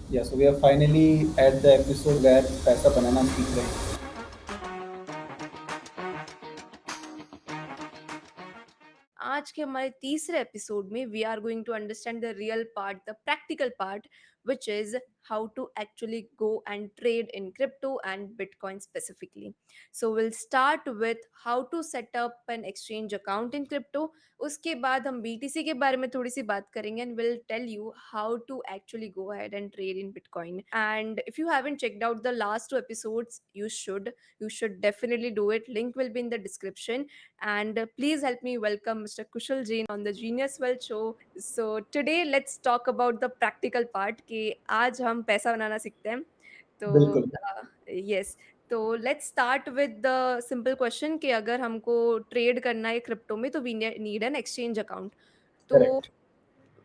Yeah, so we are finally at the episode where पैसा बनाना सीख रहे हैं. आज के हमारे तीसरे एपिसोड में we are going to understand the real part, the practical part, which is how to actually go and trade in crypto and Bitcoin specifically. So we'll start with how to set up an exchange account in crypto. उसके बाद हम BTC के बारे में थोड़ी सी बात करेंगे and we'll tell you how to actually go ahead and trade in Bitcoin. And if you haven't checked out the last two episodes, you should definitely do it. Link will be in the description. And please help me welcome Mr. Kushal Jain on the Genius World show. So today let's talk about the practical part कि आज हम पैसा बनाना सीखते हैं. तो बिल्कुल. yes, तो let's start with the simple question कि अगर हमको ट्रेड करना है क्रिप्टो में तो we need an exchange account. तो Correct.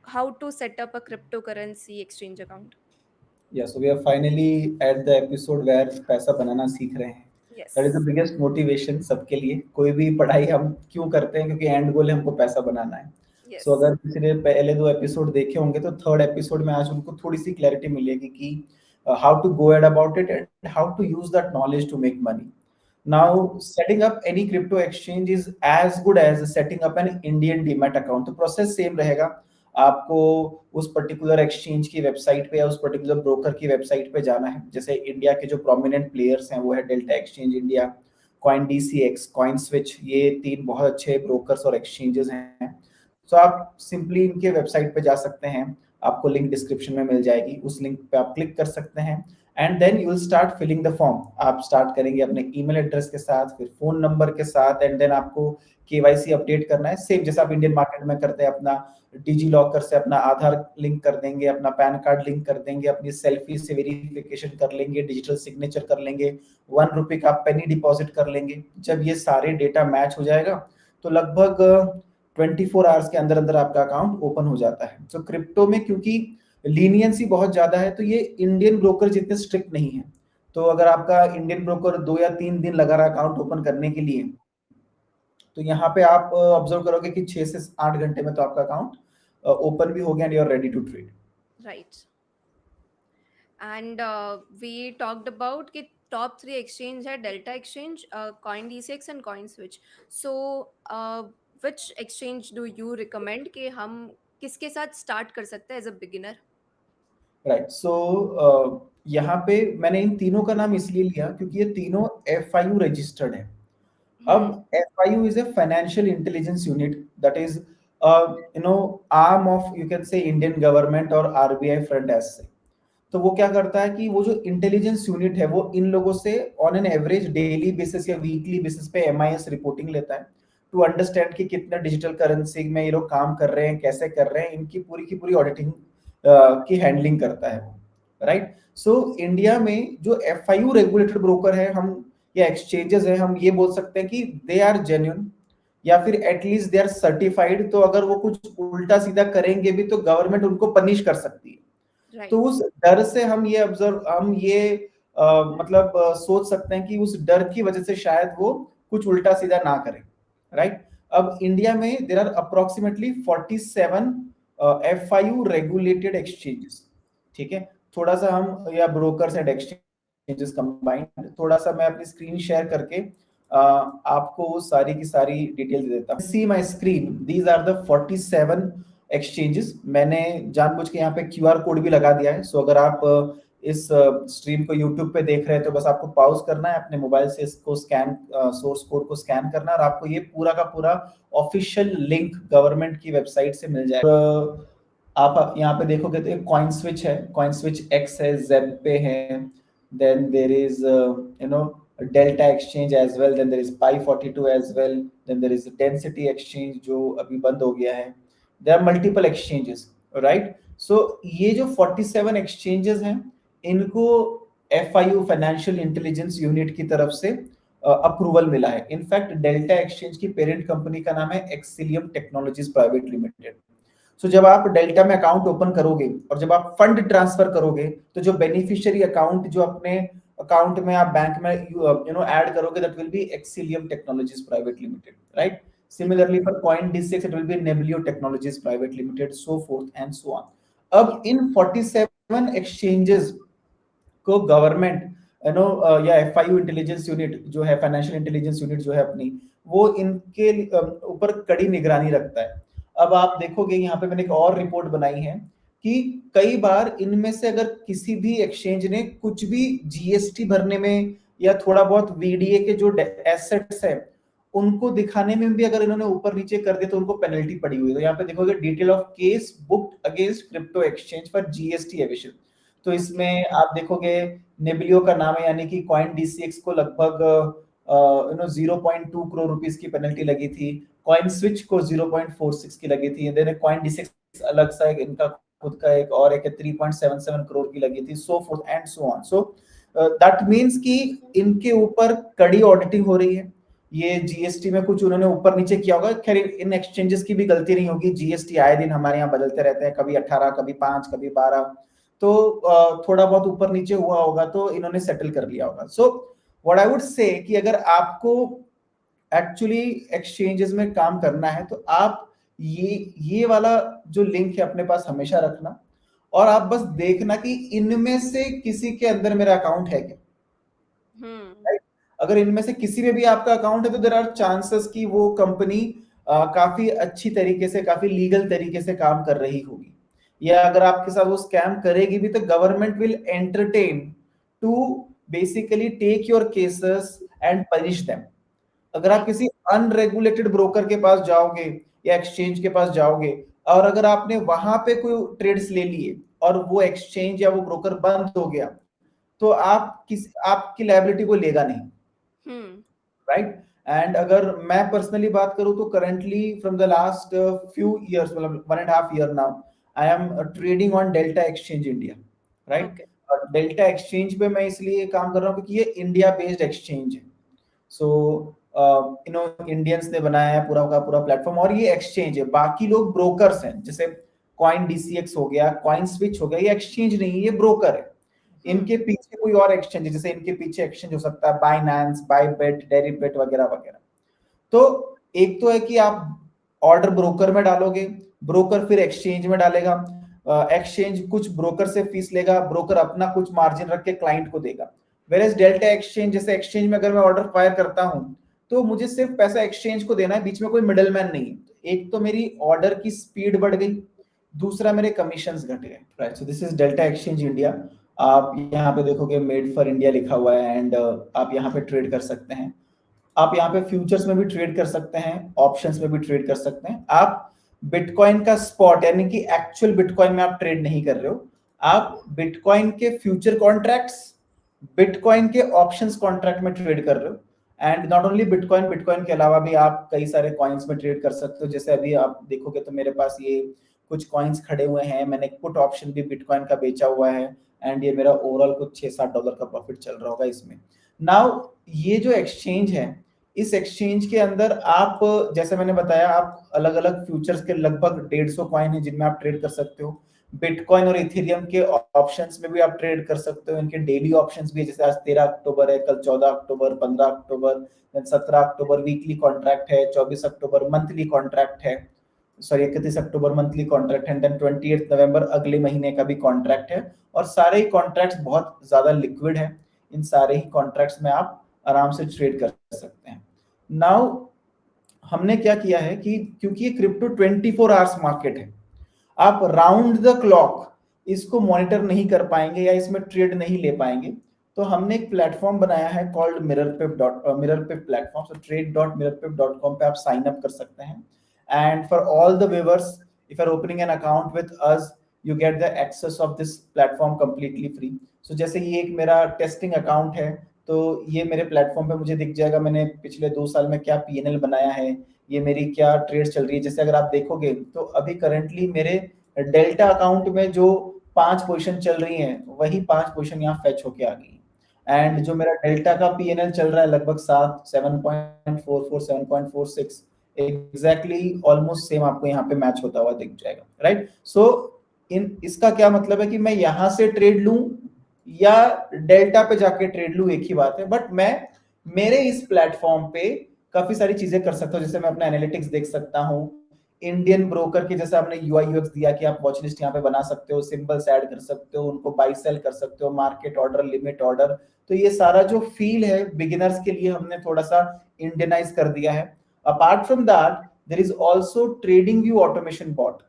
how to set up a cryptocurrency exchange account? Yeah, so we are finally at the episode where पैसा बनाना सीख रहे हैं. That is the Yes, biggest motivation सबके लिए. कोई भी पढ़ाई हम क्यों करते हैं? क्योंकि एंड गोल है हमको पैसा बनाना है. सो yes, अगर किसी ने पहले 2 एपिसोड देखे होंगे तो थर्ड एपिसोड में आज उनको थोड़ी सी क्लैरिटी मिलेगी कि how to go ahead about it and how to use that knowledge to make money. Now, setting up any crypto exchange is as good as setting up an Indian demat account. तो process same रहेगा. आपको उस particular exchange की website पे या उस particular broker की website पे जाना है. जैसे इंडिया के जो प्रोमिनेंट प्लेयर्स हैं वो है delta exchange India, coin DCX, coin switch. ये 3 बहुत अच्छे ब्रोकर्स और एक्सचेंजेस हैं. सो आप सिंपली इनके वेबसाइट पे जा सकते हैं. आपको लिंक डिस्क्रिप्शन में मिल जाएगी. उस लिंक पे आप क्लिक कर सकते हैं and then you will start filling the form. आप स्टार्ट करेंगे अपने ईमेल एड्रेस के साथ, फिर फोन नंबर के साथ एंड देन आपको केवाईसी अपडेट करना है. सेम जैसा आप इंडियन मार्केट में करते हैं. अपना डिजी लॉकर से अपना आधार लिंक कर देंगे, अपना पैन कार्ड लिंक कर देंगे, अपनी सेल्फी से वेरिफिकेशन कर लेंगे, डिजिटल सिग्नेचर कर लेंगे, 1 रुपए का पेनी डिपॉजिट कर लेंगे. जब ये सारे डेटा मैच हो जाएगा तो लगभग 24 आवर्स के अंदर अंदर आपका अकाउंट ओपन हो जाता है. तो क्रिप्टो में क्योंकि लीनियंसी बहुत ज्यादा है तो ये इंडियन ब्रोकर जितने स्ट्रिक्ट नहीं है. तो अगर आपका इंडियन ब्रोकर 2 या 3 दिन लगा रहा अकाउंट ओपन करने के लिए तो यहाँ पे आप ऑब्जर्व करोगे कि 6 से 8 घंटे में तो आपका अकाउंट ओपन भी हो गया and you are ready to trade. right. And we talked about कि top three exchange है Delta Exchange, CoinDCX and CoinSwitch. So which exchange do you recommend कि हम किसके साथ start कर सकते हैं as a beginner? राइट. सो यहाँ पे मैंने इन तीनों का नाम इसलिए लिया क्योंकि ये तीनों FIU रजिस्टर्ड है. अब Hmm. FIU is a financial intelligence unit that is arm of you can say Indian government और RBI front as से. तो वो क्या करता है कि वो जो इंटेलिजेंस यूनिट है वो इन लोगों से on an average daily basis या वीकली बेसिस पे MIS रिपोर्टिंग लेता है टू अंडरस्टैंड कि कितना डिजिटल करेंसी में ये लोग काम कर रहे हैं, कैसे कर रहे हैं. इनकी पूरी की पूरी ऑडिटिंग की हैंडलिंग करता है वो. राइट. सो इंडिया में जो FIU रेगुलेटेड ब्रोकर है हम या एक्सचेंजेस है हम ये बोल सकते हैं कि दे आर जेन्युइन या फिर एटलीस्ट दे आर सर्टिफाइड. तो अगर वो कुछ उल्टा सीधा करेंगे भी तो गवर्नमेंट उनको पनिश कर सकती है. तो Right. उस डर से हम ये मतलब सोच सकते हैं कि उस डर की वजह से शायद वो कुछ उल्टा सीधा ना करें. राइट. अब इंडिया में there are approximately 47 FIU regulated exchanges. ठीक है. थोड़ा सा हम या ब्रोकर्स एंड एक्सचेंजेस कंबाइंड, थोड़ा सा मैं अपनी स्क्रीन शेयर करके आपको सारी की सारी डिटेल दे देता हूँ. See my screen, these are the 47 exchanges. मैंने जानबूझ के यहाँ पे QR कोड भी लगा दिया है. सो अगर आप इस स्ट्रीम को यूट्यूब पे देख रहे हैं तो बस आपको पॉज करना है, अपने मोबाइल से इसको स्कैन, सोर्स कोड को स्कैन करना है और आपको ये पूरा का पूरा ऑफिशियल लिंक गवर्नमेंट की वेबसाइट से मिल जाएगा. आप यहाँ पे देखोगे तो एक कॉइन स्विच है, कॉइन स्विच एक्स है, जेब पे है, then there is delta exchange as well, then there is Pi 42 as well, then there is density exchange जो अभी बंद हो गया है. There are multiple exchanges. Right. सो ये जो 47 एक्सचेंजेस हैं इनको FIU फाइनेंशियल इंटेलिजेंस यूनिट की तरफ से अप्रूवल मिला है. इनफैक्ट डेल्टा एक्सचेंज की पेरेंट कंपनी का नाम है एक्सिलियम टेक्नोलॉजीज प्राइवेट लिमिटेड. सो जब आप डेल्टा में अकाउंट ओपन करोगे और जब आप फंड ट्रांसफर करोगे तो जो बेनिफिशियरी अकाउंट जो अपने अकाउंट में आप बैंक में ऐड करोगे that will be Exilium Technologies Private Limited. Right. Similarly, for CoinDCX, it will be Nebulio Technologies Private Limited, so forth and so on. अब इन 47 7 एक्सचेंजेस को गवर्नमेंट या FIU इंटेलिजेंस यूनिट जो है, financial intelligence unit जो है अपनी, वो इनके ऊपर कड़ी निगरानी रखता है। अब आप देखोगे यहाँ पे मैंने एक और रिपोर्ट बनाई है कि कई बार इनमें से अगर किसी भी एक्सचेंज ने कुछ भी GST भरने में या थोड़ा बहुत VDA के जो एसेट्स है उनको दिखाने में भी अगर इन्होंने ऊपर नीचे कर दिया तो उनको पेनल्टी पड़ी हुई है। तो यहाँ पे देखोगे detail of case booked against crypto exchange for GST evasion. तो इसमें आप देखोगे नेबलियो का नाम है, यानी कि कॉइन DCX को लगभग 0.2 करोड़ रुपीस की पेनल्टी लगी थी। कॉइन स्विच को 0.46 की लगी थी। देन कॉइन DCX अलग सा इनका खुद का एक और एक 3.77 करोड़ की लगी थी, so fourth and so on. So that means कि इनके ऊपर कड़ी ऑडिटिंग हो रही है। ये GST में कुछ उन्होंने ऊपर नीचे किया होगा, खैर इन एक्सचेंजेस की भी गलती नहीं होगी। GST आए दिन हमारे यहाँ बदलते रहते हैं, कभी 18, कभी 5, कभी 12, तो थोड़ा बहुत ऊपर नीचे हुआ होगा तो इन्होंने सेटल कर लिया होगा। So what I would say कि अगर आपको एक्चुअली एक्सचेंजेस में काम करना है तो आप ये वाला जो लिंक है अपने पास हमेशा रखना, और आप बस देखना कि इनमें से किसी के अंदर मेरा अकाउंट है क्या। Right? अगर इनमें से किसी में भी आपका अकाउंट है तो देयर आर चांसेस कि वो कंपनी काफी अच्छी तरीके से, काफी लीगल तरीके से काम कर रही होगी, या अगर आपके साथ वो स्कैम करेगी भी तो government will entertain to basically take your cases and punish them. अगर आप किसी अनरेगुलेटेड ब्रोकर के पास जाओगे या एक्सचेंज के पास जाओगे और अगर आपने वहां पे कोई ट्रेड्स ले लिए और वो एक्सचेंज या वो ब्रोकर बंद हो गया तो आपकी लायबिलिटी को लेगा नहीं, राइट। एंड अगर मैं पर्सनली बात करूं तो currently from the last few years, मतलब 1.5 year now, I am trading on delta exchange India, right. और डेल्टा एक्सचेंज पे मैं इसलिए काम कर रहा हूँ क्योंकि ये इंडिया बेस्ड एक्सचेंज है। सो इंडियंस ने बनाया है पूरा का पूरा प्लेटफॉर्म, और ये एक्सचेंज है। बाकी लोग ब्रोकर्स हैं, जैसे कॉइन DCX हो गया, कॉइन स्विच हो गया, ये एक्सचेंज नहीं, ये ब्रोकर है। इनके पीछे कोई और एक्सचेंज है, जैसे इनके पीछे एक्सचेंज हो सकता है बाइनेंस, बाइबिट, डेरिवेट वगैरह वगैरह। तो एक तो है कि आप ऑर्डर ब्रोकर में डालोगे, ब्रोकर फिर एक्सचेंज में डालेगा, एक्सचेंज कुछ ब्रोकर से फीस लेगा, ब्रोकर अपना कुछ मार्जिन रख के क्लाइंट को देगा। वेरएज डेल्टा एक्सचेंज, जैसे एक्सचेंज में अगर मैं ऑर्डर फायर करता हूं तो मुझे सिर्फ पैसा एक्सचेंज को देना है, बीच में कोई मिडलमैन नहीं है। एक तो मेरी ऑर्डर की स्पीड बढ़ गई, दूसरा मेरे कमीशंस घट गए, right. So this is delta exchange India. आप यहाँ पे देखोगे मेड फॉर इंडिया लिखा हुआ है, एंड आप यहाँ पे ट्रेड कर सकते हैं। आप यहाँ पे फ्यूचर्स में भी ट्रेड कर सकते हैं, ऑप्शंस में भी ट्रेड कर सकते हैं। आप बिटकॉइन का स्पॉट यानी कि एक्चुअल बिटकॉइन में आप ट्रेड नहीं कर रहे हो, आप बिटकॉइन के फ्यूचर कॉन्ट्रैक्ट्स, बिटकॉइन के ऑप्शंस कॉन्ट्रैक्ट में ट्रेड कर रहे हो। And not only bitcoin, bitcoin के अलावा भी आप कई सारे कॉइन्स में ट्रेड कर सकते हो। जैसे अभी आप देखोगे तो मेरे पास ये कुछ कॉइन्स खड़े हुए हैं, मैंने पुट ऑप्शन भी बिटकॉइन का बेचा हुआ है, एंड ये मेरा ओवरऑल कुछ $6-7 का प्रॉफिट चल रहा होगा इसमें। नाउ ये जो एक्सचेंज है, इस एक्सचेंज के अंदर आप, जैसे मैंने बताया, आप अलग अलग फ्यूचर्स के लगभग 150 कॉइन है जिनमें आप ट्रेड कर सकते हो। बिटकॉइन और इथेरियम के ऑप्शंस में भी आप ट्रेड कर सकते हो। इनके डेली ऑप्शंस भी है, जैसे आज 13 अक्टूबर है, कल 14 अक्टूबर, 15 अक्टूबर, 17 अक्टूबर वीकली कॉन्ट्रैक्ट है, 24 अक्टूबर मंथली कॉन्ट्रैक्ट है, सॉरी 31 अक्टूबर मंथली कॉन्ट्रैक्ट है, देन 28 नवंबर अगले महीने का भी कॉन्ट्रैक्ट है। और सारे ही कॉन्ट्रैक्ट्स बहुत ज्यादा लिक्विड है, इन सारे ही कॉन्ट्रैक्ट्स में आप आराम से ट्रेड कर सकते हैं। नाउ हमने क्या किया है कि क्योंकि ये क्रिप्टो 24 आवर्स मार्केट है, आप राउंड द क्लॉक इसको मॉनिटर नहीं कर पाएंगे या इसमें ट्रेड नहीं ले पाएंगे, तो हमने एक प्लेटफॉर्म बनाया है कॉल्ड मिररपिप प्लेटफॉर्म। सो trade.mirrorpip.com पे आप साइन अप कर सकते हैं, and for all the viewers, if you are opening an account with us, you get the access of this platform completely free. So जैसे ये एक मेरा टेस्टिंग अकाउंट है, तो ये मेरे प्लेटफॉर्म पे मुझे दिख जाएगा मैंने पिछले 2 साल में क्या PNL बनाया है, ये मेरी क्या ट्रेड चल रही है। जैसे अगर आप देखोगे तो अभी करंटली मेरे डेल्टा अकाउंट में जो 5 पोजीशन चल रही हैं, वही 5 पोजीशन यहाँ फेच होके आ गई। एंड जो मेरा डेल्टा का PNL चल रहा है लगभग 7.44 7.46 एग्जैक्टली ऑलमोस्ट सेम आपको यहाँ पे मैच होता हुआ दिख जाएगा, राइट। सो इसका क्या मतलब है कि मैं यहाँ से ट्रेड लूं या डेल्टा पे जाके ट्रेड लूं, एक ही बात है। बट मैं मेरे इस प्लेटफॉर्म पे काफी सारी चीजें कर सकता हूँ, जैसे मैं अपना एनालिटिक्स देख सकता हूँ, इंडियन ब्रोकर के जैसे हमने यूआई यूएक्स दिया कि आप वॉच लिस्ट यहाँ पे बना सकते हो, सिंबल्स ऐड कर सकते हो, उनको बाई सेल कर सकते हो, मार्केट ऑर्डर, लिमिट ऑर्डर। तो ये सारा जो फील है बिगिनर्स के लिए हमने थोड़ा सा इंडियनाइज कर दिया है। Apart from that there is also trading view automation bot,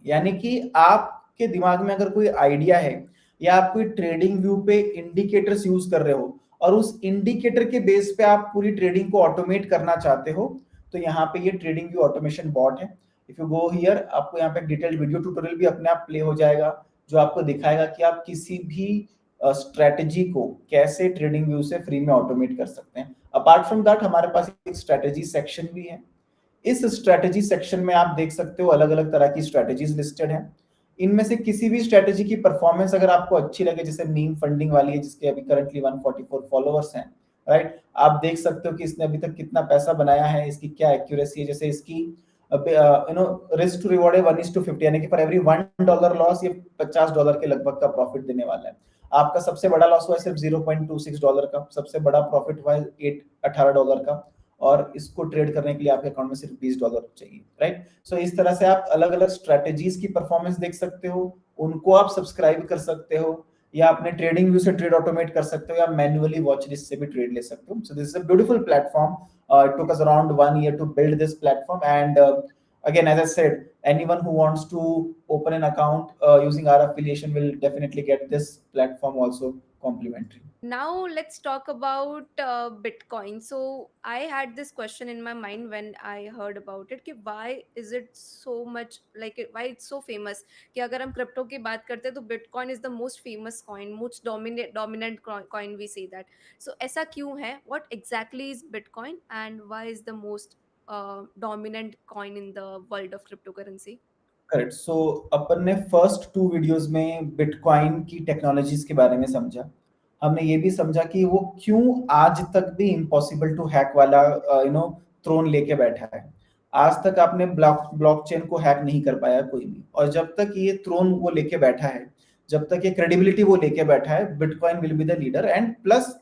यानी कि आपके दिमाग में अगर कोई आइडिया है या आप कोई ट्रेडिंग व्यू पे इंडिकेटर्स यूज कर रहे हो और उस इंडिकेटर के बेस पे आप पूरी ट्रेडिंग को ऑटोमेट करना चाहते हो, तो यहाँ पे ये ट्रेडिंग व्यू ऑटोमेशन बॉट है। इफ यू गो हियर, आपको यहाँ पे डिटेल्ड वीडियो ट्यूटोरियल भी अपने आप प्ले हो जाएगा जो आपको दिखाएगा कि आप किसी भी स्ट्रेटेजी को कैसे ट्रेडिंग व्यू से फ्री में ऑटोमेट कर सकते हैं। अपार्ट फ्रॉम दैट हमारे पास एक स्ट्रेटेजी सेक्शन भी है। इस स्ट्रेटेजी सेक्शन में आप देख सकते हो अलग अलग तरह की स्ट्रेटेजीज लिस्टेड हैं। इनमें से किसी भी स्ट्रेटेजी की परफॉर्मेंस अगर आपको अच्छी लगे, जैसे मीम फंडिंग वाली है जिसके अभी करंटली 144 फॉलोअर्स हैं, राइट, आप देख सकते हो कि इसने अभी तक कितना पैसा बनाया है, इसकी क्या एक्यूरेसी है। जैसे इसकी रिस्क टू रिवॉर्ड है 1:50, यानी कि फॉर एवरी $1 लॉस ये $50 के लगभग का प्रॉफिट देने वाला है। आपका सबसे बड़ा लॉस हुआ है सिर्फ $0.26 का, सबसे बड़ा प्रॉफिट हुआ है $18 का, और इसको ट्रेड करने के लिए आपके अकाउंट में सिर्फ $20 चाहिए, राइट। सो इस तरह से आप अलग अलग स्ट्रेटेजीज की परफॉर्मेंस देख सकते हो, उनको आप सब्सक्राइब कर सकते हो, या अपने ट्रेडिंग व्यू से ट्रेड ऑटोमेट कर सकते हो, या मैन्युअली वॉच लिस्ट से भी ट्रेड ले सकते हो। So this is a beautiful platform. It took us around 1 year to build this platform, and again, as I said, anyone who wants to open an account using our affiliation will definitely get this platform also complimentary. Now let's talk about Bitcoin. So I had this question in my mind when I heard about it कि why is it so much like why it's so famous, कि अगर हम crypto की बात करते हैं तो Bitcoin is the most famous coin, most dominant coin, we say that. So ऐसा क्यों है? What exactly is Bitcoin and why is the most dominant coin in the world of cryptocurrency? Correct. So अपन ने first 2 videos में bitcoin की technologies के बारे में समझा। हमने ये भी समझा कि वो क्यों आज तक भी इम्पॉसिबल टू हैक वाला थ्रोन लेके बैठा है। आज तक आपने ब्लॉकचेन को हैक नहीं कर पाया कोई भी, और जब तक ये थ्रोन वो लेके बैठा है, जब तक ये क्रेडिबिलिटी वो लेके बैठा है, bitcoin will be the leader. And plus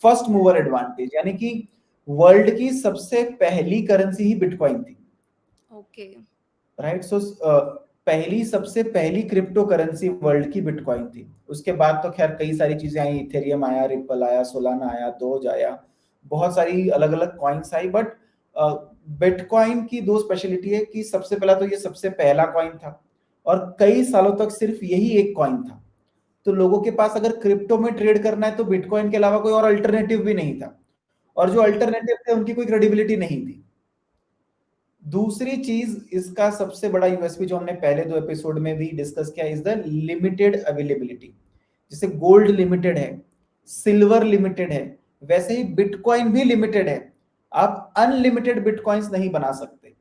first mover advantage, यानी कि वर्ल्ड की सबसे पहली करेंसी ही बिटकॉइन थी। Okay. राइट। सो पहली सबसे पहली क्रिप्टो करेंसी वर्ल्ड की बिटकॉइन थी। उसके बाद तो खैर कई सारी चीजें आई, इथेरियम आया, रिपल आया, सोलाना आया, डोज आया, बहुत सारी अलग अलग कॉइन्स आई, बट बिटकॉइन की दो स्पेशलिटी है कि सबसे पहला तो ये सबसे पहला कॉइन था, और कई सालों तक सिर्फ यही एक कॉइन था। तो लोगों के पास अगर क्रिप्टो में ट्रेड करना है तो बिटकॉइन के अलावा कोई और अल्टरनेटिव भी नहीं था, और जो अल्टरनेटिव थे उनकी कोई क्रेडिबिलिटी नहीं थी। दूसरी चीज, इसका सबसे बड़ा यूएसपी जो हमने पहले 2 एपिसोड में भी डिस्कस किया, इज द लिमिटेड अवेलेबिलिटी। जैसे गोल्ड लिमिटेड है, सिल्वर लिमिटेड है, वैसे ही बिटकॉइन भी लिमिटेड है। आप अनलिमिटेड बिटकॉइंस नहीं बना सकते,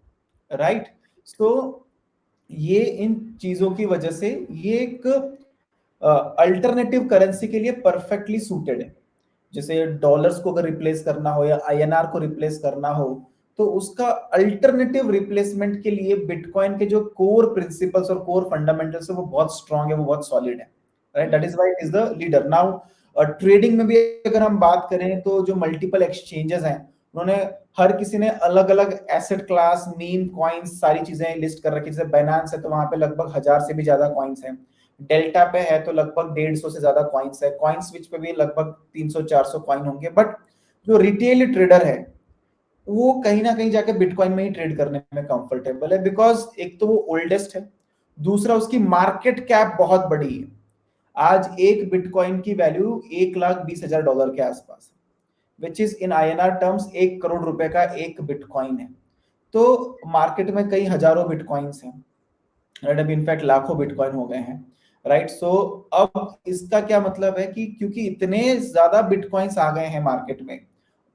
राइट। सो ये इन चीजों की वजह से ये एक अल्टरनेटिव करेंसी के लिए परफेक्टली सूटेड है। जैसे डॉलर्स को अगर रिप्लेस करना हो या आईएनआर को रिप्लेस करना हो, तो उसका अल्टरनेटिव रिप्लेसमेंट के लिए बिटकॉइन के जो कोर प्रिंसिपल्स और कोर फंडामेंटल्स है वो बहुत स्ट्रांग है, वो बहुत सॉलिड है, right. That is why it is the leader. Now trading में भी अगर हम बात करें तो जो मल्टीपल एक्सचेंजेस हैं, उन्होंने हर किसी ने अलग अलग एसेट क्लास, मीम, कॉइन्स, सारी चीजें लिस्ट कर रखी। जैसे बाइनेंस है तो वहां पे लगभग 1000 से भी ज्यादा कॉइन्स हैं। डेल्टा पे है तो लगभग 150 से ज्यादा कॉइन्स है। कॉइन स्विच पे भी लगभग 300-400 कॉइन होंगे। बट जो रिटेल ट्रेडर है वो कहीं ना कहीं जाके बिटकॉइन में ही ट्रेड करने में कंफर्टेबल है, बिकॉज एक तो वो ओल्डेस्ट है, दूसरा उसकी मार्केट कैप बहुत बड़ी है। आज एक बिटकॉइन की वैल्यू $1,20,000 के आसपास है, which is in INR terms 1 crore रुपए का एक बिटकॉइन है। तो मार्केट में कई हजारों बिटकॉइंस हैं, राइट। अभी इनफैक्ट लाखों बिटकॉइन हो गए हैं, राइट। सो अब इसका क्या मतलब है कि क्योंकि इतने ज्यादा बिटकॉइंस आ गए हैं मार्केट में,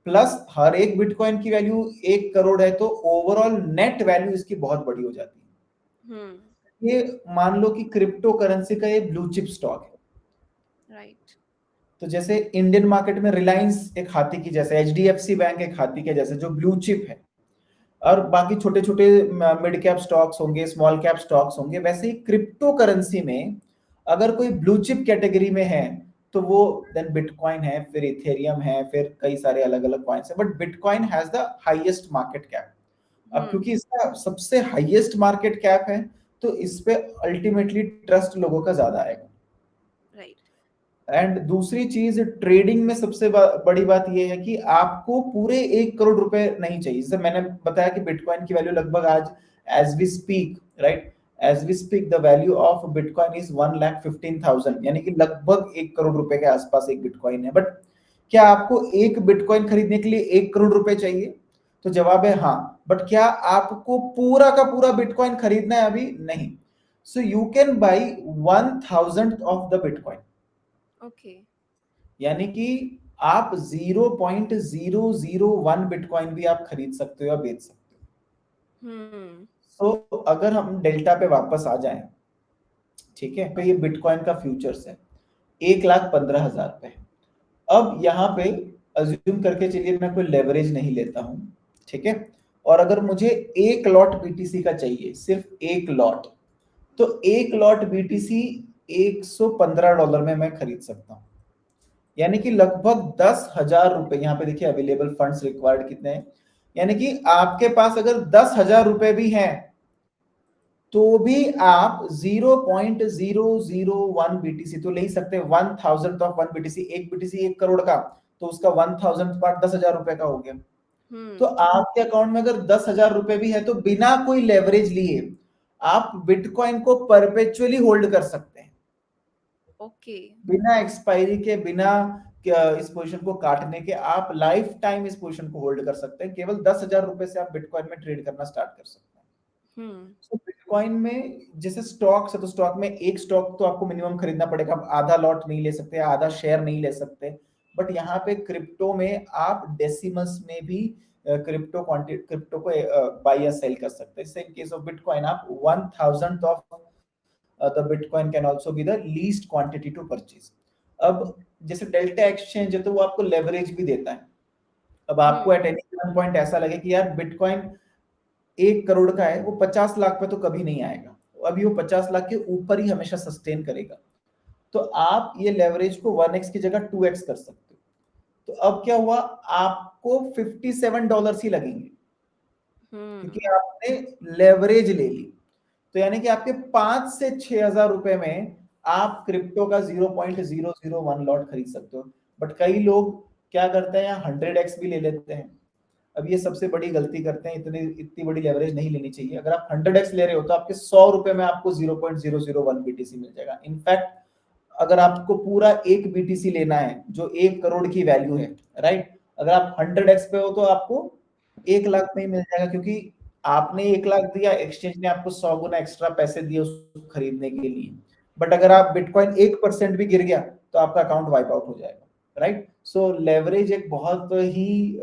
प्लस हर एक बिटकॉइन की वैल्यू 1 करोड़ है, तो ओवरऑल नेट वैल्यू इसकी बहुत बड़ी हो जाती है। ये मान लो कि क्रिप्टो करेंसी का ये ब्लू चिप स्टॉक है, राइट। तो जैसे इंडियन मार्केट में रिलायंस एक हाथी की जैसे, एचडीएफसी बैंक एक हाथी के जैसे जो ब्लू चिप है, और बाकी छोटे छोटे मिड कैप स्टॉक्स होंगे, स्मॉल कैप स्टॉक्स होंगे, वैसे ही क्रिप्टो करेंसी में अगर कोई ब्लू चिप कैटेगरी में है तो वो देन बिटकॉइन है, फिर इथेरियम है, फिर कई सारे अलग अलग कॉइन्स है, but bitcoin has the highest market cap. अब क्योंकि इसका सबसे हाईएस्ट मार्केट कैप है, तो इस पे अल्टीमेटली ट्रस्ट लोगों का ज्यादा आएगा। राइट। एंड दूसरी चीज, ट्रेडिंग में सबसे बड़ी बात यह है कि आपको पूरे 1 करोड़ रुपए नहीं चाहिए। जैसे मैंने बताया कि बिटकॉइन की वैल्यू लगभग आज as we speak, right, as we speak the value of bitcoin is 1,15,000, यानी कि लगभग 1 करोड़ रुपए के आसपास एक बिटकॉइन है। बट क्या आपको एक बिटकॉइन खरीदने के लिए 1 करोड़ रुपए चाहिए? तो जवाब है हाँ। बट क्या आपको पूरा का पूरा बिटकॉइन खरीदना है? अभी नहीं। So you can buy 1,000 of the bitcoin, okay. यानी कि आप 0.001 बिटकॉइन भी आप खरीद सकते हो या बेच सकते हो। तो अगर हम डेल्टा पे वापस आ जाएं, ठीक है, तो ये बिटकॉइन का फ्यूचर्स है, 1,15,000 पे। अब यहाँ पे अज्यूम करके चलिए मैं कोई लेवरेज नहीं लेता हूं, ठीक है, और अगर मुझे एक लॉट बीटीसी का चाहिए, सिर्फ एक लॉट, तो एक लॉट बीटीसी $115 में मैं खरीद सकता हूं, यानी कि लगभग 10,000 रुपए। यहाँ पे देखिए अवेलेबल फंड्स रिक्वायर्ड कितने हैं, यानी कि आपके पास अगर 10,000 रुपए भी हैं तो भी आप 0.001 बीटीसी तो ले ही सकते हैं। 1,000 ऑफ 1 बीटीसी, एक बीटीसी 1 करोड़ का, तो उसका 1,000 पार्ट 10,000 रुपए का हो गया। तो आपके अकाउंट में अगर 10,000 रुपए भी है तो बिना कोई लेवरेज लिए आप बिटकॉइन को परपेचुअली होल्ड कर सकते हैं। ओके। बिना एक्सपायरी के, बिना इस पोजीशन को काटने के आप लाइफ टाइम इस पोजीशन को होल्ड कर सकते हैं। केवल 10,000 रुपए से आप बिटकॉइन में ट्रेड करना स्टार्ट कर सकते हैं। तो बिटकॉइन में जैसे स्टॉक्स है, तो स्टॉक में एक स्टॉक तो आपको मिनिमम खरीदना पड़ेगा, आप आधा लॉट नहीं ले सकते, आधा शेयर नहीं ले सकते। बट यहाँ पे क्रिप्टो में आप डेसिमल्स में भी क्रिप्टो को बाय या सेल कर सकते हैं। इन केस ऑफ बिटकॉइन आप 1,000 of the bitcoin can also be the least quantity to purchase। अब जैसे डेल्टा एक्सचेंज है तो वो आपको लेवरेज भी देता है। अब आपको एट एनी गिवन पॉइंट ऐसा लगे कि यार बिटकॉइन 1 करोड़ का है, वो 50 लाख पे तो कभी नहीं आएगा, अभी वो 50 लाख के ऊपर ही हमेशा सस्टेन करेगा, तो आप ये लेवरेज को 1x की जगह 2x कर सकते हो। तो अब क्या हुआ, आपको $57 ही लगेंगे क्योंकि आपने लेवरेज ले ली। तो यानी कि आपके 5 से 6,000 रुपए में आप क्रिप्टो का 0.001 लॉट खरीद सकते हो। बट कई लोग क्या करते हैं, 100x भी ले लेते हैं। अब ये सबसे बड़ी गलती करते हैं, इतनी बड़ी लेवरेज नहीं लेनी चाहिए। अगर आप 100x ले रहे हो तो आपके 100 रुपए में आपको 0.001 बीटीसी मिल जाएगा। इनफैक्ट अगर आपको पूरा एक बीटीसी लेना है जो 1 करोड़ की वैल्यू है, राइट, अगर आप 100x पे हो तो आपको 1 लाख में ही मिल जाएगा, क्योंकि आपने 1 लाख दिया, एक्सचेंज ने आपको 100 गुना एक्स्ट्रा पैसे दिए उसको खरीदने के लिए। बट अगर आप बिटकॉइन 1% भी गिर गया तो आपका अकाउंट वाइप आउट हो जाएगा, राइट। सो लेवरेज एक बहुत ही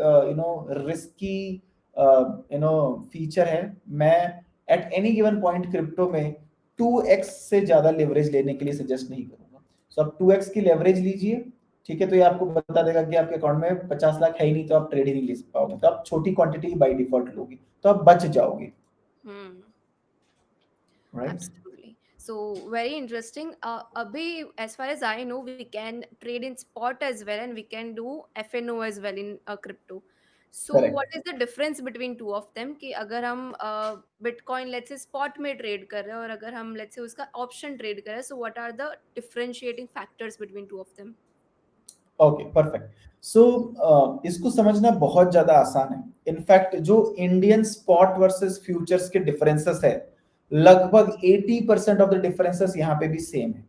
रिस्की फीचर है। मैं at any given point crypto में 2x से ज्यादा लेवरेज लेने के लिए सजेस्ट नहीं करूंगा। सो आप 2x की लेवरेज लीजिए, ठीक है, तो ये आपको बता देगा कि आपके अकाउंट में 50 लाख है ही नहीं, तो आप ट्रेड ही नहीं ले पाओगे, तो आप छोटी क्वांटिटी बाय डिफॉल्ट लोगे तो आप बच जाओगे, right. Absolutely. So very interesting. Abhi, as far as I know, we can trade in spot as well, and we can do FNO as well in crypto. So correct. what is the difference between two of them? कि अगर हम Bitcoin let's say spot में trade कर रहे हैं और अगर हम let's say उसका option trade कर रहे हैं, so what are the differentiating factors between two of them? Okay, perfect. So इसको समझना बहुत ज्यादा आसान है। इनफैक्ट जो इंडियन स्पॉट वर्सेस फ्यूचर्स के डिफरेंसेस है, लगभग 80% ऑफ द डिफरेंसेस यहाँ पे भी सेम है।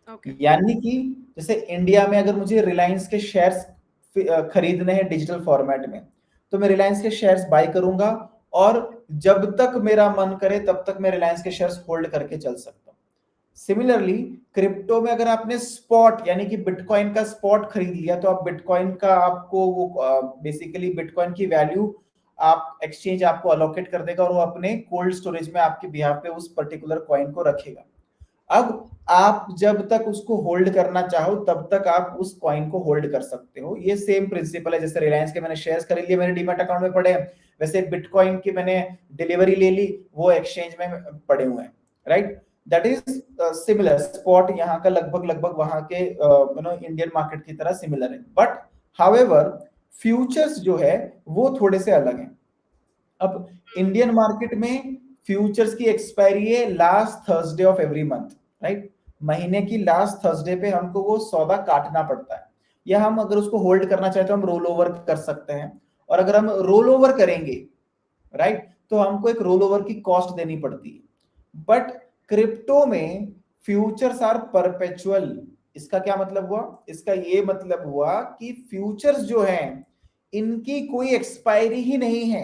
Okay. यानी कि जैसे इंडिया में अगर मुझे रिलायंस के शेयर्स खरीदने हैं डिजिटल फॉर्मेट में, तो मैं रिलायंस के शेयर्स बाय करूंगा और जब तक मेरा मन करे तब तक मैं रिलायंस के शेयर्स होल्ड करके चल सकता हूं। सिमिलरली क्रिप्टो में अगर आपने स्पॉट यानी कि बिटकॉइन का स्पॉट खरीद लिया, तो आप बिटकॉइन का आपको वो बेसिकली बिटकॉइन की वैल्यू आप एक्सचेंज आपको अलोकेट कर देगा और वो अपने कोल्ड स्टोरेज में आपके बिहाफ पे उस पर्टिकुलर कॉइन को रखेगा। अब आप जब तक उसको होल्ड करना चाहो तब तक आप उस कॉइन को होल्ड कर सकते हो। ये सेम प्रिंसिपल है, जैसे रिलायंस के मैंने शेयर्स खरीद लिए, मेरे डीमैट अकाउंट में पड़े हैं, वैसे बिटकॉइन की मैंने डिलीवरी ले ली, वो एक्सचेंज में पड़े हुए हैं, right. That is similar. Spot यहाँ का लगभग लगभग वहां के इंडियन मार्केट की तरह सिमिलर है। बट हाउएवर फ्यूचर्स जो है वो थोड़े से अलग हैं। अब Hmm. इंडियन मार्केट में फ्यूचर्स की एक्सपायरी है last Thursday of every month, right. महीने की लास्ट थर्सडे पे हमको वो सौदा काटना पड़ता है, या हम अगर उसको होल्ड करना चाहते तो हम रोल ओवर कर सकते हैं। और अगर हम रोल ओवर करेंगे, राइट, तो हमको एक रोल ओवर की कॉस्ट देनी पड़ती है। बट क्रिप्टो में फ्यूचर्स आर परपेचुअल। इसका क्या मतलब हुआ? इसका ये मतलब हुआ कि फ्यूचर्स जो हैं इनकी कोई एक्सपायरी ही नहीं है।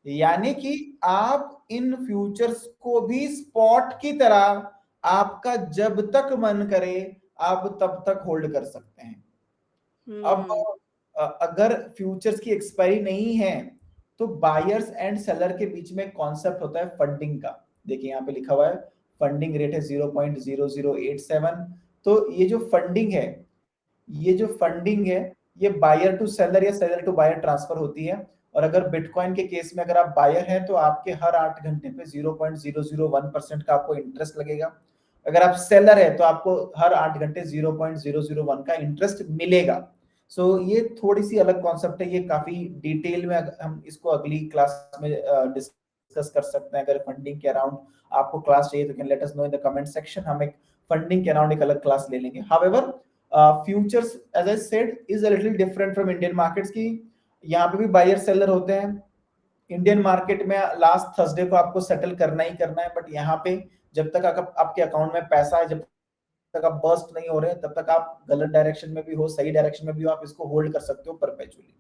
यानी कि आप इन फ्यूचर्स को भी स्पॉट की तरह आपका जब तक मन करे आप तब तक होल्ड कर सकते हैं। अब Hmm. अगर फ्यूचर्स की एक्सपायरी नहीं है तो बायर्स एंड सेलर के बीच में कॉन्सेप्ट होता है फंडिंग का। देखिए यहाँ पे लिखा हुआ है फंडिंग रेट है 0.0087। तो ये जो फंडिंग है, ये जो फंडिंग है ये बायर टू सेलर या सेलर टू बायर ट्रांसफर होती है। और अगर बिटकॉइन के केस में अगर आप बायर हैं तो आपके हर 8 घंटे पे 0.001% का आपको इंटरेस्ट लगेगा। अगर आप सेलर है तो आपको हर 8 घंटे 0.001 का इंटरेस्ट मिलेगा। सो ये थोड़ी सी अलग कॉन्सेप्ट है, ये काफी डिटेल में हम इसको अगली क्लास में डिस्कस कर सकते हैं। अगर फंडिंग के अराउंड आपको क्लास चाहिए तो can let us know in the comment section, हम एक फंडिंग के अराउंड एक अलग क्लास ले लेंगे। However futures as I said is a little different from Indian markets की, यहाँ पे भी बायर सेलर होते हैं। इंडियन मार्केट में लास्ट थर्सडे को आपको सेटल करना ही करना है, बट यहाँ पे जब तक आपके अकाउंट में पैसा है, जब तक आप बर्स्ट नहीं हो रहे तब तक आप गलत डायरेक्शन में भी हो सही डायरेक्शन में भी हो आप इसको होल्ड कर सकते हो परपेचुअली।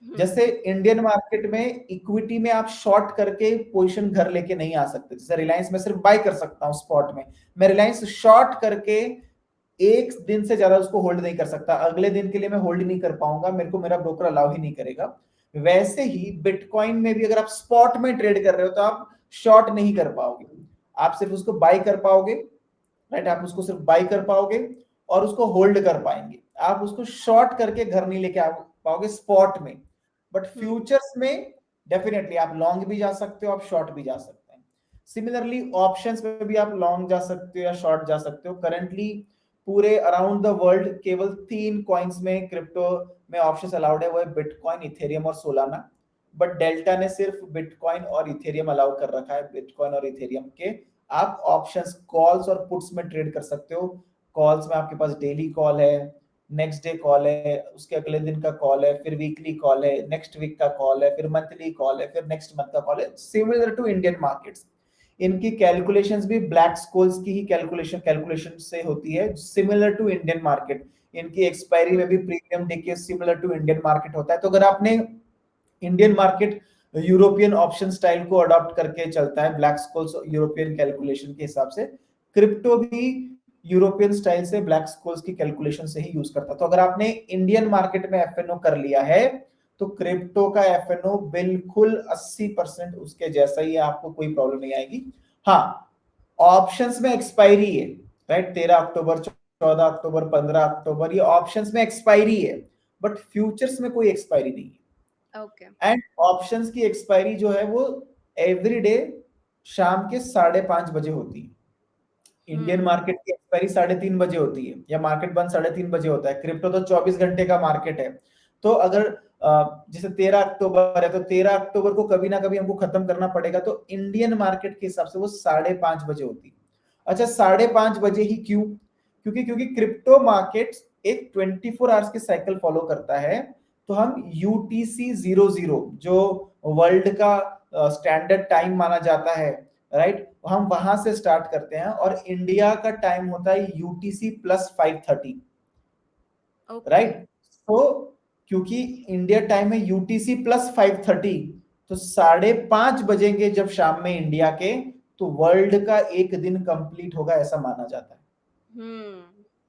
Hmm. जैसे इंडियन मार्केट में इक्विटी में आप शॉर्ट करके पोजीशन घर लेके नहीं आ सकते। जैसे रिलायंस में सिर्फ बाय कर सकता हूं स्पॉट में, मैं रिलायंस शॉर्ट करके एक दिन से ज्यादा उसको होल्ड नहीं कर सकता, अगले दिन के लिए मैं होल्ड नहीं कर पाऊंगा, मेरे को मेरा ब्रोकर अलाउ ही नहीं करेगा। वैसे ही बिटकॉइन में भी अगर आप स्पॉट में ट्रेड कर रहे हो तो आप शॉर्ट नहीं कर पाओगे, आप सिर्फ उसको बाय कर पाओगे, राइट। आप उसको सिर्फ बाय कर पाओगे और उसको होल्ड कर पाएंगे, आप उसको शॉर्ट करके घर नहीं लेके आ पाओगे स्पॉट में। But Hmm. फ्यूचर्स में डेफिनेटली आप लॉन्ग भी जा सकते हो, आप शॉर्ट भी जा सकते हैं। सिमिलरली ऑप्शंस में भी आप लॉन्ग जा सकते हो या शॉर्ट जा सकते हो। करंटली पूरे अराउंड द वर्ल्ड केवल 3 कॉइन्स में क्रिप्टो में ऑप्शंस अलाउड है, वो है बिटकॉइन, इथेरियम और सोलाना। बट डेल्टा ने सिर्फ बिटकॉइन और इथेरियम अलाउ कर रखा है। बिटकॉइन और इथेरियम के आप ऑप्शंस कॉल्स और पुट्स में ट्रेड कर सकते हो। कॉल्स में आपके पास डेली कॉल है, नेक्स्ट डे कॉल है, उसके अगले दिन का कॉल है, फिर वीकली कॉल है, नेक्स्ट वीक का कॉल है, फिर मंथली कॉल है, फिर नेक्स्ट मंथ का कॉल है। सिमिलर टू इंडियन मार्केट्स, इनकी कैलकुलेशंस भी ब्लैक स्कोल्स की ही कैलकुलेशन से होती है, सिमिलर टू इंडियन मार्केट। इनकी एक्सपायरी में भी प्रीमियम देखिए सिमिलर टू इंडियन मार्केट होता है। तो अगर आपने Indian market European option style को अडॉप्ट करके चलता है, ब्लैक स्कोल्स यूरोपियन कैलकुलेशन के हिसाब से, क्रिप्टो भी यूरोपियन स्टाइल से ब्लैक स्कोल्स की कैलकुलेशन से ही यूज करता है। तो अगर आपने इंडियन मार्केट में एफएनओ कर लिया है तो क्रिप्टो का एफएनओ बिल्कुल 80% उसके जैसा ही है, आपको कोई प्रॉब्लम नहीं आएगी। हाँ, ऑप्शंस में एक्सपायरी है, राइट, 13 अक्टूबर, 14 अक्टूबर, 15 अक्टूबर, ये ऑप्शंस में एक्सपायरी है, बट फ्यूचर्स में कोई एक्सपायरी नहीं है। Okay. एंड ऑप्शंस की एक्सपायरी जो है वो एवरी डे शाम के 5:30 बजे होती है। Indian Hmm. मार्केट की एक्सपायरी 3:30 बजे होती है, या मार्केट बंद 3:30 बजे होता है। क्रिप्टो तो 24 घंटे का मार्केट है। तो अगर जैसे 13 अक्टूबर है तो 13 अक्टूबर को कभी ना कभी हमको खत्म करना पड़ेगा, तो इंडियन मार्केट के हिसाब से वो 5:30 बजे होती है। अच्छा, 5:30 बजे ही क्यों? क्योंकि क्रिप्टो मार्केट एक 24 आवर्स के साइकिल फॉलो करता है। तो हम UTC 00 जो वर्ल्ड का स्टैंडर्ड टाइम माना जाता है, राइट, हम वहां से स्टार्ट करते हैं और इंडिया का टाइम होता है UTC+530, राइट। Okay. तो क्योंकि इंडिया टाइम है UTC+530, तो 5:30 बजेंगे जब शाम में इंडिया के, तो वर्ल्ड का एक दिन कंप्लीट होगा ऐसा माना जाता है। Hmm.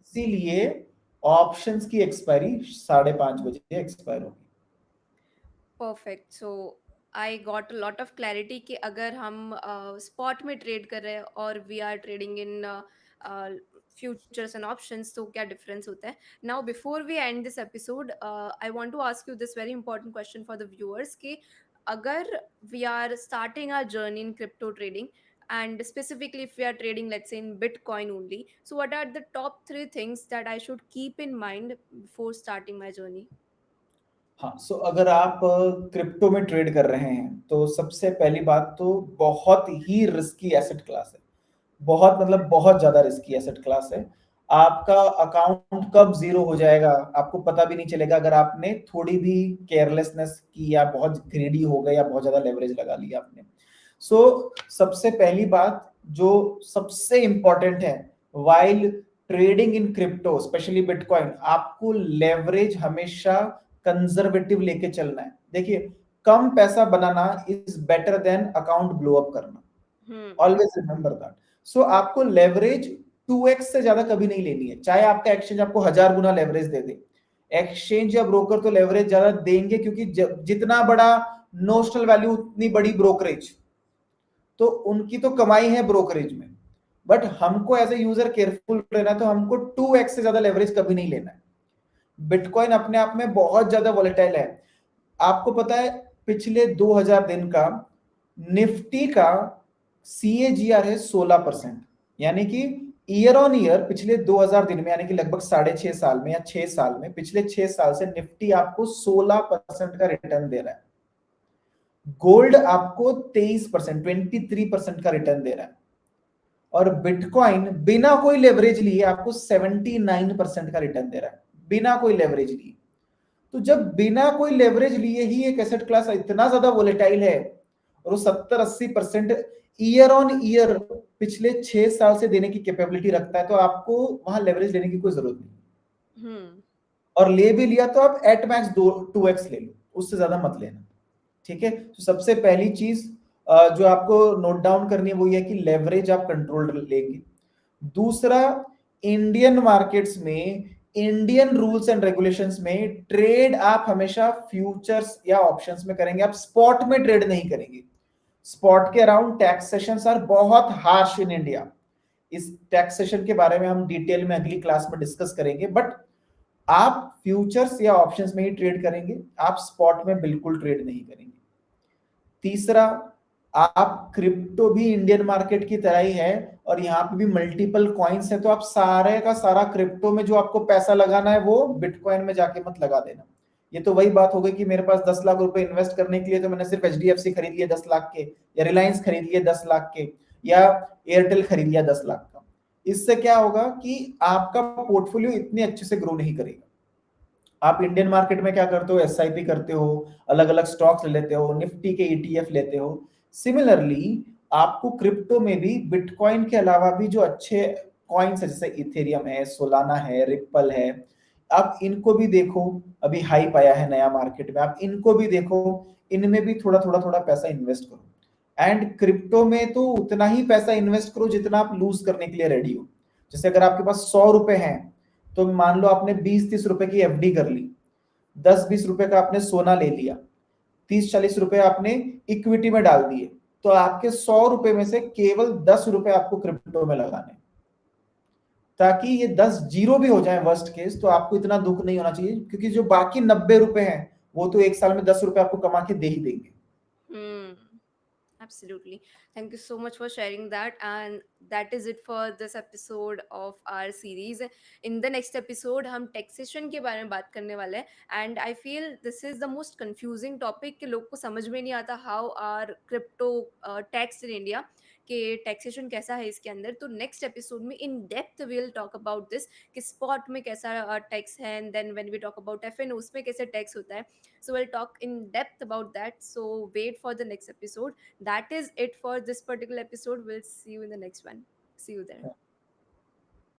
इसीलिए ऑप्शंस की एक्सपायरी 5:30 बजे एक्सपायर होगी। Perfect. So I got a lot of clarity कि अगर हम स्पॉट में ट्रेड कर रहे हैं और we are trading in futures and options, तो क्या डिफरेंस होता है। Now before we end this episode, I want to ask you this very important question for the viewers कि अगर we are starting our journey in crypto trading, and specifically if we are trading, let's say, in Bitcoin only, so what are the top three things that I should keep in mind before starting my journey? हाँ, सो अगर आप crypto में trade कर रहे हैं तो सबसे पहली बात तो बहुत ही रिस्की एसेट क्लास है। बहुत मतलब बहुत ज्यादा रिस्की एसेट क्लास है। आपका अकाउंट कब जीरो हो जाएगा आपको पता भी नहीं चलेगा, अगर आपने थोड़ी भी केयरलेसनेस की या बहुत ग्रेडी हो गए या बहुत ज्यादा लेवरेज लगा लिया आपने। सबसे पहली बात जो सबसे इंपॉर्टेंट है, while trading in crypto specially bitcoin, आपको लेवरेज हमेशा कंजर्वेटिव लेके चलना है। देखिए, कम पैसा बनाना is better than account blow up करना। हम्म। Always remember that. आपको लेवरेज 2x से ज्यादा कभी नहीं लेनी है, चाहे आपका एक्सचेंज आपको 1000 गुना लेवरेज दे दे। एक्सचेंज या ब्रोकर तो लेवरेज ज्यादा देंगे, क्योंकि जितना बड़ा नोशनल वैल्यू उतनी बड़ी ब्रोकरेज, तो उनकी तो कमाई है ब्रोकरेज में। बट हमको एज ए यूजर केयरफुल रहना है, तो हमको 2x से ज्यादा लेवरेज कभी नहीं लेना है। बिटकॉइन अपने आप में बहुत ज्यादा वॉलेटाइल है। आपको पता है पिछले 2000 दिन का निफ्टी का CAGR है 16%। यानी कि ईयर ऑन ईयर पिछले 2000 दिन में, यानी कि लगभग 6.5 साल में या 6 साल में, पिछले 6 साल से निफ्टी आपको 16% का रिटर्न दे रहा है। गोल्ड आपको 23%, 23% का रिटर्न दे रहा है। और बिटकॉइन बिना कोई लेवरेज लिए आपको 79% का रिटर्न दे रहा है, बिना कोई लेवरेज लिए। तो जब बिना कोई लेवरेज लिए ही एक एसेट क्लास इतना ज्यादा वोलेटाइल है, और वो 70-80% ईयर ऑन ईयर पिछले 6 साल से देने की कैपेबिलिटी रखता है, तो आपको वहां लेवरेज लेने की कोई जरूरत नहीं। हम्म। और ले भी लिया तो आप एट मैक्स 2x ले लो, उससे ज्यादा मत लेना। ठीक है, तो सबसे पहली चीज जो आपको नोट डाउन करनी है वो ये है कि लेवरेज आप कंट्रोल लेंगे। दूसरा, इंडियन मार्केट्स में इंडियन रूल्स एंड रेगुलेशंस में ट्रेड आप हमेशा फ्यूचर्स या ऑप्शंस में करेंगे, आप स्पॉट में ट्रेड नहीं करेंगे। स्पॉट के अराउंड टैक्सेशन आर बहुत हार्श इन इंडिया। इस टैक्सेशन के बारे में हम डिटेल में अगली क्लास में डिस्कस करेंगे। बट आप फ्यूचर्स या ऑप्शंस में ही ट्रेड करेंगे, आप स्पॉट में बिल्कुल ट्रेड नहीं करेंगे। तीसरा, आप क्रिप्टो भी इंडियन मार्केट की तरह ही है, और यहाँ पे भी मल्टीपल कॉइन्स है, तो आप सारे का सारा क्रिप्टो में जो आपको पैसा लगाना है वो बिटकॉइन में जाके मत लगा देना। ये तो वही बात हो गई कि मेरे पास 10 लाख रुपए इन्वेस्ट करने के लिए, तो मैंने सिर्फ HDFC खरीद लिया 10 लाख के, या रिलायंस खरीद लिए 10 लाख के, या एयरटेल खरीद लिया 10 लाख का। इससे क्या होगा कि आपका पोर्टफोलियो इतने अच्छे से ग्रो नहीं करेगा। आप इंडियन मार्केट में क्या करते हो, SIP करते हो, अलग अलग स्टॉक्स ले लेते हो, निफ्टी के ETF लेते हो। सिमिलरली आपको क्रिप्टो में भी बिटकॉइन के अलावा भी जो अच्छे कॉइन्स है, जैसे इथेरियम है, सोलाना है, रिप्पल है, आप इनको भी देखो। अभी हाइप आया है नया मार्केट में, आप इनको भी देखो। इनमें भी थोड़ा थोड़ा थोड़ा पैसा इन्वेस्ट करो। एंड क्रिप्टो में तो उतना ही पैसा इन्वेस्ट करो जितना आप लूज करने के लिए रेडी हो। जैसे अगर आपके पास 100 रुपए हैं, तो मान लो आपने 20-30 रुपए की FD कर ली, 10-20 रुपए का आपने सोना ले लिया, 30-40 रुपए आपने इक्विटी में डाल दिए, तो आपके 100 रुपए में से केवल 10 रुपए आपको क्रिप्टो में लगाने, ताकि ये 10 जीरो भी हो जाए वर्स्ट केस, तो आपको इतना दुख नहीं होना चाहिए, क्योंकि जो बाकी 90 रुपए हैं वो तो एक साल में 10 रुपए आपको कमा के दे ही देंगे। हम्म। Absolutely. Thank you so much for sharing that. And that is it for this episode of our series. In the next episode, हम taxation के बारे में बात करने वाले हैं. And I feel this is the most confusing topic कि लोग को समझ में नहीं आता how are crypto taxed in India, कि टैक्सेशन कैसा है इसके अंदर। तो नेक्स्ट एपिसोड में in depth will talk about this कि स्पॉट में कैसा टैक्स है, and then when we talk about FN उसमें कैसे टैक्स होता है। So we'll talk in depth about that. So wait for the next episode. That is it for this particular episode. We'll see you in the next one. See you there.